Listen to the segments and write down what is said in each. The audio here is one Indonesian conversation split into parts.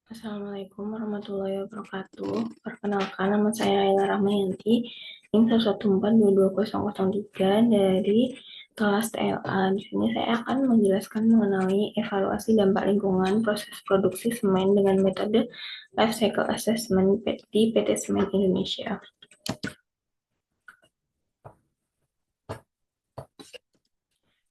Assalamualaikum warahmatullahi wabarakatuh. Perkenalkan, nama saya Ayla Rahmayanti, NIM 1142203 dari kelas TLA. Di sini saya akan menjelaskan mengenai evaluasi dampak lingkungan proses produksi semen dengan metode Life Cycle Assessment di PT Semen Indonesia.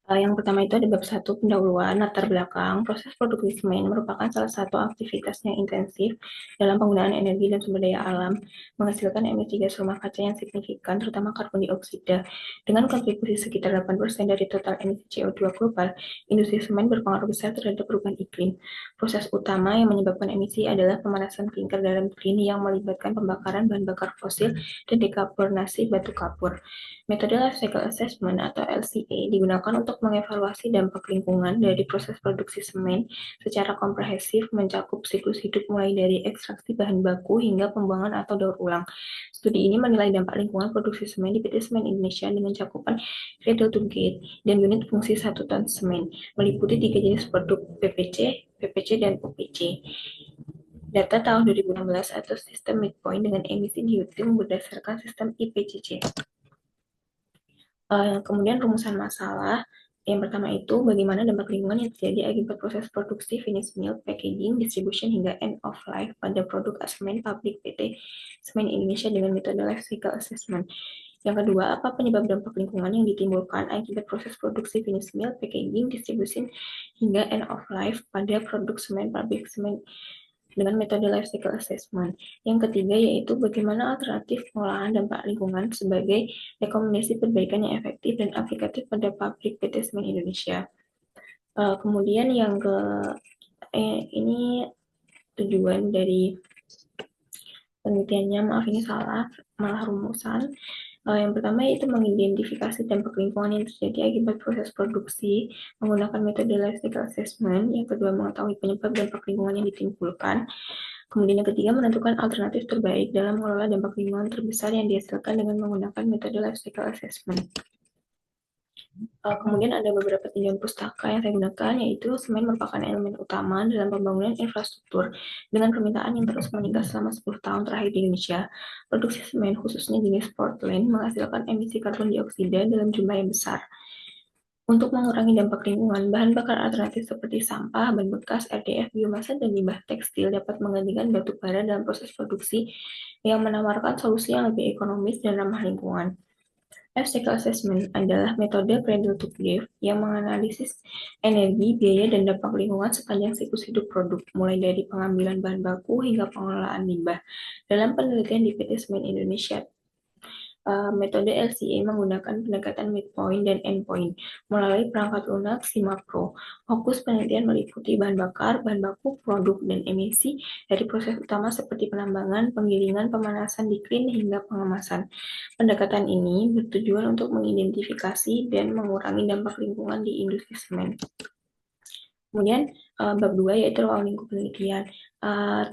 Yang pertama itu ada bab 1 pendahuluan latar belakang. Proses produksi semen merupakan salah satu aktivitas yang intensif dalam penggunaan energi dan sumber daya alam, menghasilkan emisi gas rumah kaca yang signifikan, terutama karbon dioksida. Dengan kontribusi sekitar 8% dari total emisi CO2 global, industri semen berpengaruh besar terhadap perubahan iklim. Proses utama yang menyebabkan emisi adalah pemanasan klinker dalam turbin yang melibatkan pembakaran bahan bakar fosil dan dekarbonasi batu kapur. Metode Life Cycle Assessment atau LCA digunakan untuk mengevaluasi dampak lingkungan dari proses produksi semen secara komprehensif, mencakup siklus hidup mulai dari ekstraksi bahan baku hingga pembuangan atau daur ulang. Studi ini menilai dampak lingkungan produksi semen di PT Semen Indonesia dengan cakupan cradle to gate dan unit fungsi 1 ton semen, meliputi 3 jenis produk PPC, PPC, dan OPC. Data tahun 2016 atau sistem midpoint dengan emisi dihitung berdasarkan sistem IPCC. Kemudian rumusan masalah. Yang pertama itu bagaimana dampak lingkungan yang terjadi akibat proses produksi, finish mill, packaging, distribution, hingga end of life pada produk semen pabrik PT Semen Indonesia dengan metode life cycle assessment. Yang kedua, apa penyebab dampak lingkungan yang ditimbulkan akibat proses produksi, finish mill, packaging, distribution, hingga end of life pada produk semen pabrik semen dengan metode life cycle assessment. Yang ketiga yaitu bagaimana alternatif pengolahan dampak lingkungan sebagai rekomendasi perbaikan yang efektif dan aplikatif pada pabrik PT Semen Indonesia. Kemudian yang ini tujuan dari penelitiannya, maaf ini salah, malah rumusan. Yang pertama yaitu mengidentifikasi dampak lingkungan yang terjadi akibat proses produksi menggunakan metode life cycle assessment. Yang kedua, mengetahui penyebab dampak lingkungan yang ditimbulkan. Kemudian yang ketiga, menentukan alternatif terbaik dalam mengelola dampak lingkungan terbesar yang dihasilkan dengan menggunakan metode life cycle assessment. Kemudian ada beberapa tinjauan pustaka yang saya gunakan, yaitu semen merupakan elemen utama dalam pembangunan infrastruktur dengan permintaan yang terus meningkat selama 10 tahun terakhir di Indonesia. Produksi semen, khususnya jenis Portland, menghasilkan emisi karbon dioksida dalam jumlah yang besar. Untuk mengurangi dampak lingkungan, bahan bakar alternatif seperti sampah, ban bekas, RDF, biomasa, dan limbah tekstil dapat menggantikan batu bara dalam proses produksi yang menawarkan solusi yang lebih ekonomis dan ramah lingkungan. Life cycle assessment adalah metode cradle to grave yang menganalisis energi, biaya, dan dampak lingkungan sepanjang siklus hidup produk, mulai dari pengambilan bahan baku hingga pengelolaan limbah. Dalam penelitian di PT Semen Indonesia, metode LCA menggunakan pendekatan midpoint dan endpoint melalui perangkat lunak SIMAPRO. Fokus penelitian meliputi bahan bakar, bahan baku, produk, dan emisi dari proses utama seperti penambangan, penggilingan, pemanasan diklin, hingga pengemasan. Pendekatan ini bertujuan untuk mengidentifikasi dan mengurangi dampak lingkungan di industri semen. Kemudian bab 2 yaitu ruang lingkup penelitian.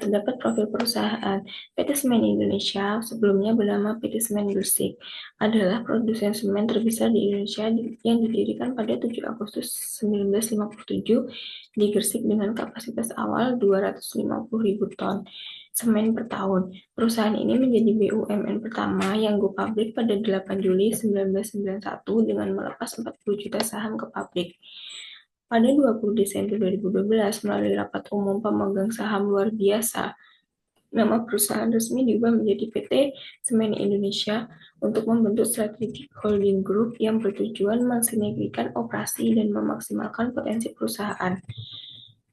Terdapat profil perusahaan. PT Semen Indonesia sebelumnya bernama PT Semen Gresik adalah produsen semen terbesar di Indonesia yang didirikan pada 7 Agustus 1957 di Gresik dengan kapasitas awal 250.000 ton semen per tahun. Perusahaan ini menjadi BUMN pertama yang go public pada 8 Juli 1991 dengan melepas 40 juta saham ke publik. Pada 20 Desember 2012, melalui rapat umum pemegang saham luar biasa, nama perusahaan resmi diubah menjadi PT Semen Indonesia untuk membentuk strategic holding group yang bertujuan mensinergikan operasi dan memaksimalkan potensi perusahaan.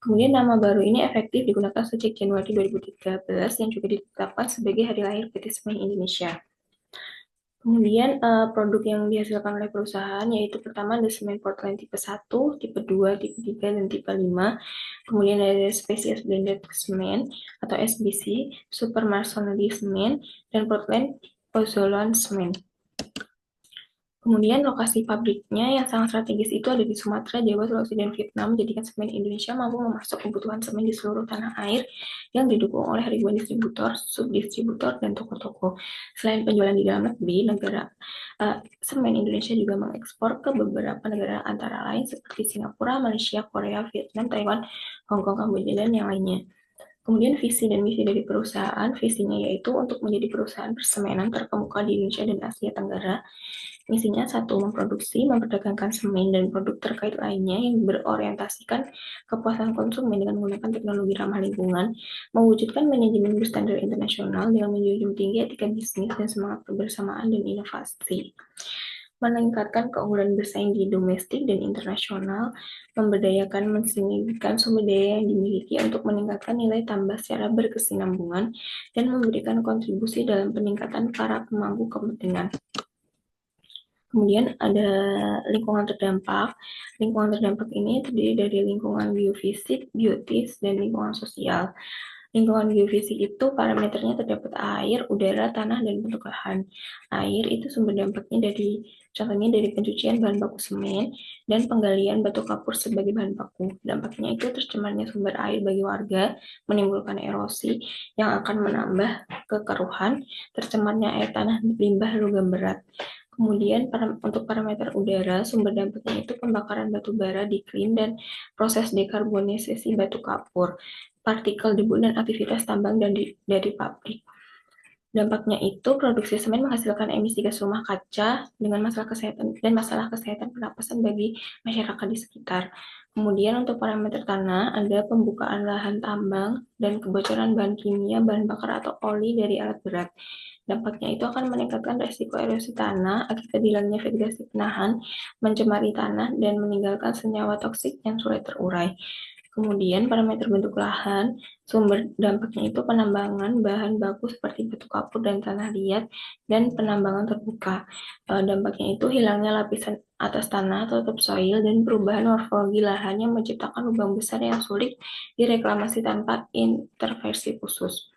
Kemudian nama baru ini efektif digunakan sejak Januari 2013 yang juga ditetapkan sebagai hari lahir PT Semen Indonesia. Kemudian produk yang dihasilkan oleh perusahaan yaitu pertama ada semen Portland tipe 1, tipe 2, tipe 3, dan tipe 5. Kemudian ada spesies blended semen atau SBC, super masonry semen, dan Portland pozzolana semen. Kemudian lokasi pabriknya yang sangat strategis itu ada di Sumatera, Jawa, Sulawesi, dan Vietnam, menjadikan Semen Indonesia mampu memasok kebutuhan semen di seluruh tanah air yang didukung oleh ribuan distributor, subdistributor, dan toko-toko. Selain penjualan di dalam negeri, Semen Indonesia juga mengekspor ke beberapa negara antara lain seperti Singapura, Malaysia, Korea, Vietnam, Taiwan, Hong Kong, Kamboja, dan yang lainnya. Kemudian visi dan misi dari perusahaan, visinya yaitu untuk menjadi perusahaan persemenan terkemuka di Indonesia dan Asia Tenggara. Misinya satu, memproduksi, memperdagangkan semen dan produk terkait lainnya yang berorientasikan kepuasan konsumen dengan menggunakan teknologi ramah lingkungan, mewujudkan manajemen berstandar internasional dengan menjunjung tinggi etika bisnis dan semangat kebersamaan dan inovasi, meningkatkan keunggulan bersaing di domestik dan internasional, memberdayakan mensinergikan sumber daya yang dimiliki untuk meningkatkan nilai tambah secara berkesinambungan, dan memberikan kontribusi dalam peningkatan para pemangku kepentingan. Kemudian ada lingkungan terdampak. Lingkungan terdampak ini terdiri dari lingkungan biofisik, biotis, dan lingkungan sosial. Lingkungan geofisik itu parameternya terdapat air, udara, tanah, dan bentuk lahan. Air itu sumber dampaknya contohnya dari pencucian bahan baku semen dan penggalian batu kapur sebagai bahan baku. Dampaknya itu tercemarnya sumber air bagi warga, menimbulkan erosi yang akan menambah kekeruhan, tercemarnya air tanah, limbah, logam berat. Kemudian untuk parameter udara, sumber dampaknya itu pembakaran batu bara di klin dan proses dekarbonisasi batu kapur, partikel debu dan aktivitas tambang dari pabrik. Dampaknya itu produksi semen menghasilkan emisi gas rumah kaca dengan masalah kesehatan pernapasan bagi masyarakat di sekitar. Kemudian untuk parameter tanah ada pembukaan lahan tambang dan kebocoran bahan kimia, bahan bakar atau oli dari alat berat. Dampaknya itu akan meningkatkan resiko erosi tanah akibat hilangnya vegetasi penahan, mencemari tanah, dan meninggalkan senyawa toksik yang sulit terurai. Kemudian parameter bentuk lahan, sumber dampaknya itu penambangan bahan baku seperti batu kapur dan tanah liat, dan penambangan terbuka. Dampaknya itu hilangnya lapisan atas tanah atau topsoil dan perubahan morfologi lahan yang menciptakan lubang besar yang sulit direklamasi tanpa intervensi khusus.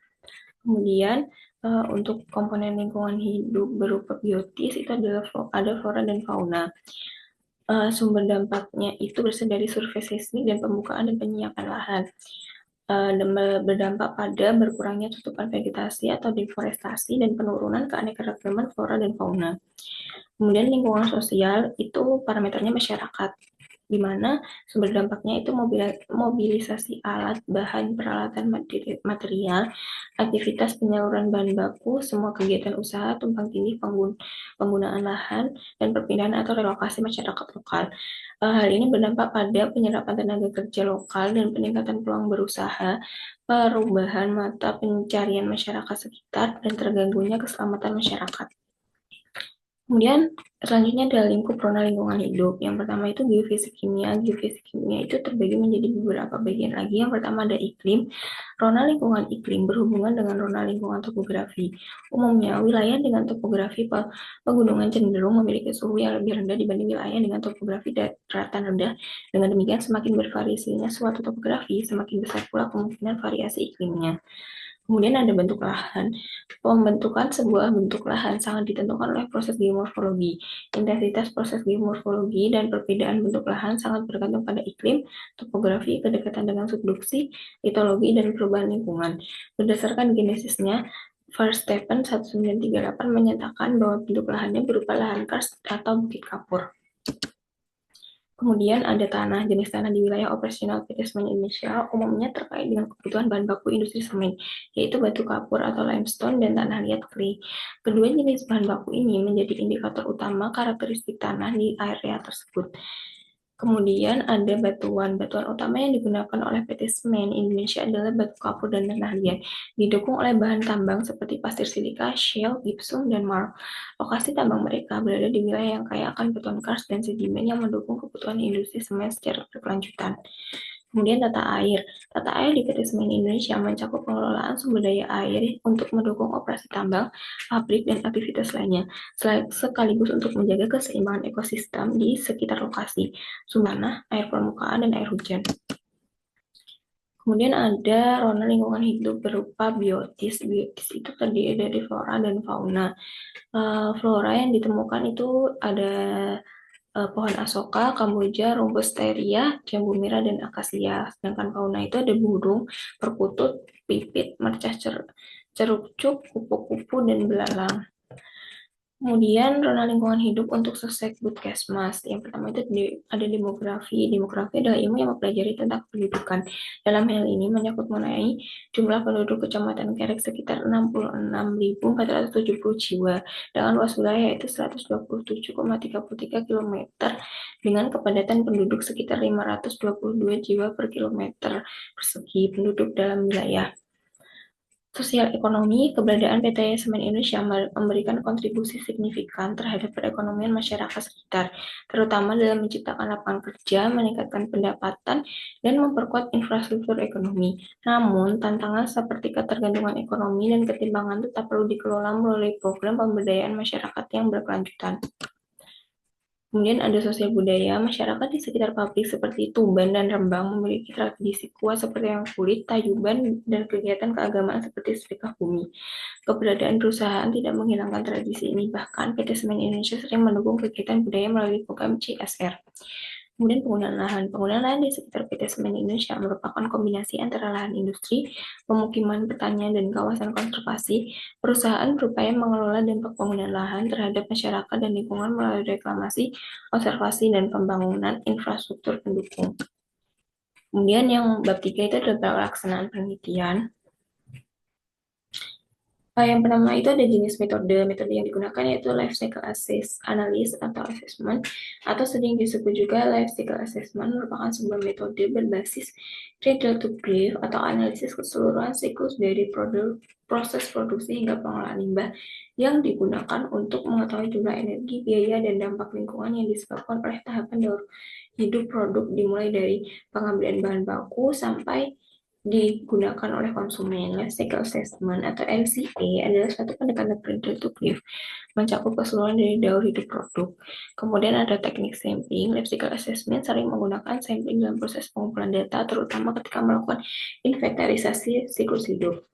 Kemudian untuk komponen lingkungan hidup berupa biotis itu adalah ada flora dan fauna. Sumber dampaknya itu berasal dari survei seismik dan pembukaan dan penyiapan lahan. Dan berdampak pada berkurangnya tutupan vegetasi atau deforestasi dan penurunan keanekaragaman flora dan fauna. Kemudian lingkungan sosial itu parameternya masyarakat, di mana sumber dampaknya itu mobilisasi alat, bahan, peralatan, material, aktivitas penyaluran bahan baku, semua kegiatan usaha, tumpang tindih penggunaan lahan, dan perpindahan atau relokasi masyarakat lokal. Hal ini berdampak pada penyerapan tenaga kerja lokal dan peningkatan peluang berusaha, perubahan mata pencarian masyarakat sekitar, dan terganggunya keselamatan masyarakat. Kemudian selanjutnya ada lingkup rona lingkungan hidup. Yang pertama itu geofisik kimia. Geofisik kimia itu terbagi menjadi beberapa bagian lagi. Yang pertama ada iklim. Rona lingkungan iklim berhubungan dengan rona lingkungan topografi. Umumnya wilayah dengan topografi pegunungan cenderung memiliki suhu yang lebih rendah dibanding wilayah dengan topografi daratan rendah. Dengan demikian semakin bervariasinya suatu topografi, semakin besar pula kemungkinan variasi iklimnya. Kemudian ada bentuk lahan. Pembentukan sebuah bentuk lahan sangat ditentukan oleh proses geomorfologi. Intensitas proses geomorfologi dan perbedaan bentuk lahan sangat bergantung pada iklim, topografi, kedekatan dengan subduksi, litologi, dan perubahan lingkungan. Berdasarkan genesisnya, Verstappen 1938 menyatakan bahwa bentuk lahannya berupa lahan karst atau bukit kapur. Kemudian ada tanah. Jenis tanah di wilayah operasional PT Semen Indonesia umumnya terkait dengan kebutuhan bahan baku industri semen, yaitu batu kapur atau limestone dan tanah liat clay. Kedua jenis bahan baku ini menjadi indikator utama karakteristik tanah di area tersebut. Kemudian ada batuan. Batuan utama yang digunakan oleh PT Semen Indonesia adalah batu kapur dan tanah liat, didukung oleh bahan tambang seperti pasir silika, shale, gypsum, dan marl. Lokasi tambang mereka berada di wilayah yang kaya akan batuan karst dan sedimen yang mendukung kebutuhan industri semen secara berkelanjutan. Kemudian tata air. Tata air di PT Semen Indonesia mencakup pengelolaan sumber daya air untuk mendukung operasi tambang, pabrik, dan aktivitas lainnya, sekaligus untuk menjaga keseimbangan ekosistem di sekitar lokasi, sumber tanah, air permukaan, dan air hujan. Kemudian ada rona lingkungan hidup berupa biotis. Biotis itu terdiri dari flora dan fauna. Flora yang ditemukan itu ada pohon asoka, kamboja, robusteria, jambu merah, dan akasia. Sedangkan fauna itu ada burung, perkutut, pipit, mercah cerukcuk, kupu-kupu, dan belalang. Kemudian zona lingkungan hidup untuk Sosekbudkesmas. Yang pertama itu ada demografi. Demografi adalah ilmu yang mempelajari tentang pendudukan. Dalam hal ini menyangkut mengenai jumlah penduduk Kecamatan Kerek sekitar 66.470 jiwa dengan luas wilayah yaitu 127,33 km dengan kepadatan penduduk sekitar 522 jiwa per kilometer persegi penduduk dalam wilayah. Sosial ekonomi, keberadaan PT Semen Indonesia memberikan kontribusi signifikan terhadap perekonomian masyarakat sekitar, terutama dalam menciptakan lapangan kerja, meningkatkan pendapatan, dan memperkuat infrastruktur ekonomi. Namun, tantangan seperti ketergantungan ekonomi dan ketimpangan tetap perlu dikelola melalui program pemberdayaan masyarakat yang berkelanjutan. Kemudian ada sosial budaya, masyarakat di sekitar pabrik seperti Tuban dan Rembang memiliki tradisi kuat seperti yang kulit, tayuban, dan kegiatan keagamaan seperti sedekah bumi. Keberadaan perusahaan tidak menghilangkan tradisi ini, bahkan PT Semen Indonesia sering mendukung kegiatan budaya melalui program CSR. Kemudian penggunaan lahan. Penggunaan lahan di sekitar PT Semen Indonesia merupakan kombinasi antara lahan industri, pemukiman, pertanian, dan kawasan konservasi. Perusahaan berupaya mengelola dampak penggunaan lahan terhadap masyarakat dan lingkungan melalui reklamasi, konservasi, dan pembangunan infrastruktur pendukung. Kemudian yang bab 3 itu adalah pelaksanaan penelitian. Yang pertama itu ada jenis metode. Metode yang digunakan yaitu life cycle analysis atau assessment, atau sering disebut juga life cycle assessment, merupakan sebuah metode berbasis cradle to grave atau analisis keseluruhan siklus dari proses produksi hingga pengolahan limbah yang digunakan untuk mengetahui jumlah energi, biaya, dan dampak lingkungan yang disebabkan oleh tahapan daur hidup produk dimulai dari pengambilan bahan baku sampai digunakan oleh konsumen. Life Cycle Assessment atau LCA adalah suatu pendekatan prediktif mencakup keseluruhan dari daur hidup produk. Kemudian ada teknik sampling. Life Cycle Assessment sering menggunakan sampling dalam proses pengumpulan data, terutama ketika melakukan inventarisasi siklus hidup.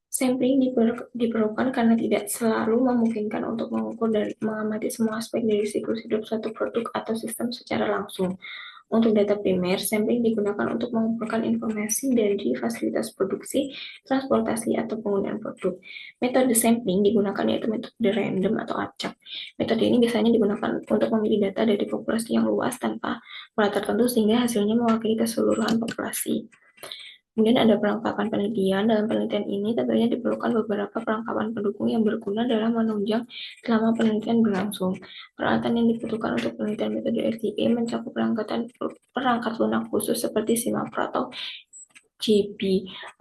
Sampling diperlukan karena tidak selalu memungkinkan untuk mengukur dan mengamati semua aspek dari siklus hidup suatu produk atau sistem secara langsung. Untuk data primer, sampling digunakan untuk mengumpulkan informasi dari fasilitas produksi, transportasi, atau penggunaan produk. Metode sampling digunakan yaitu metode random atau acak. Metode ini biasanya digunakan untuk memilih data dari populasi yang luas tanpa pola tertentu sehingga hasilnya mewakili keseluruhan populasi. Kemudian ada perlengkapan penelitian. Dalam penelitian ini tentunya diperlukan beberapa perlengkapan pendukung yang berguna dalam menunjang selama penelitian berlangsung. Peralatan yang dibutuhkan untuk penelitian metode LCA mencakup perangkat lunak khusus seperti SIMAPRO atau JP,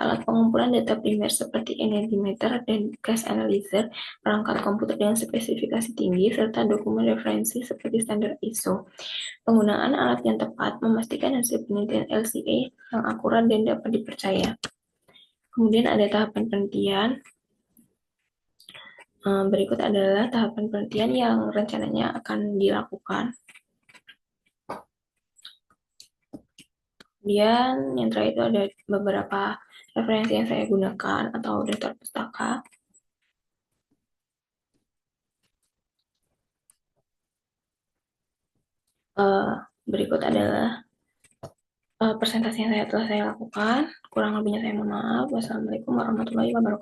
alat pengumpulan data primer seperti energy meter dan gas analyzer, perangkat komputer dengan spesifikasi tinggi, serta dokumen referensi seperti standar ISO. Penggunaan alat yang tepat memastikan hasil penelitian LCA yang akurat dan dapat dipercaya. Kemudian ada tahapan penelitian. Berikut adalah tahapan penelitian yang rencananya akan dilakukan. Kemudian yang terakhir itu ada beberapa referensi yang saya gunakan atau daftar pustaka. Berikut adalah presentasi yang telah saya lakukan. Kurang lebihnya saya mohon maaf. Wassalamualaikum warahmatullahi wabarakatuh.